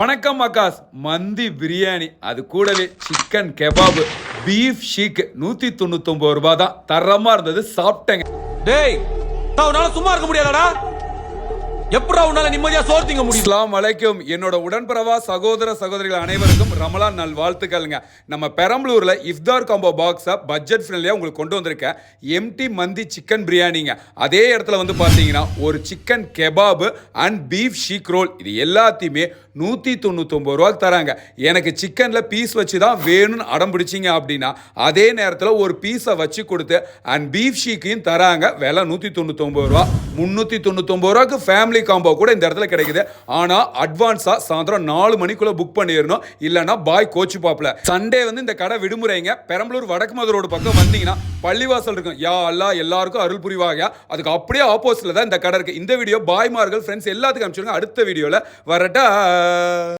வணக்கம் அக்காஸ். மந்தி பிரியாணி, அது கூடவே சிக்கன் கெபாப், பீஃப் ஷீக் 199 ரூபாய் தான். தரமா இருந்தது, சாப்பிட்டேங்க. டேய், உன்னால சும்மா இருக்க முடியாதடா. எப்படா உன்னால நிம்மதியா சோறு திங்க முடியும்? அஸ்ஸலாமு அலைக்கும். என்னோட உடன்பிறவா சகோதர சகோதரிகள் அனைவருக்கும் ரமலான் நல் வாழ்த்துக்கள்ங்க. நம்ம பெரம்பலூர்ல இஃப்தார் காம்போ பாக்ஸை பட்ஜெட் ஃப்ரெண்ட்லியா உங்களுக்கு கொண்டு வந்திருக்கேன். எம்டி மந்தி சிக்கன் பிரியாணிங்க. அதே இடத்துல வந்து பார்த்தீங்கன்னா ஒரு chicken kebab and beef seekh roll, இது எல்லாத்தையுமே 199 ரூபாய்க்கு தராங்க. எனக்கு சிக்கனில் பீஸ் வச்சு தான் வேணும்னு அடம் பிடிச்சிங்க அப்படின்னா அதே நேரத்தில் ஒரு பீஸை வச்சு கொடுத்து அண்ட் பீஃப் ஷீக்கையும் தராங்க. விலை 199 ரூபா. 399 ரூபாய்க்கு ஃபேமிலி காம்போ கூட இந்த இடத்துல கிடைக்குது. ஆனால் அட்வான்ஸாக சாயந்தரம் 4 மணிக்குள்ளே புக் பண்ணிடணும், இல்லைன்னா பாய் கோச்சு பாப்பில். சண்டே வந்து இந்த கடை விடுமுறைங்க. பெரம்பலூர் வடக்கு மது ரோடு பக்கம் வந்தீங்கன்னா பள்ளிவாசல் இருக்கும். யா அல்லா எல்லாருக்கும் அருள் புரிவாங்க. அதுக்கு அப்படியே ஆப்போசிட்ல தான் இந்த கடை இருக்கு. இந்த வீடியோ பாய்மார்கள் ஃப்ரெண்ட்ஸ் எல்லாத்துக்கும் அனுப்பிச்சிருங்க. அடுத்த வீடியோவில் வரட்டா.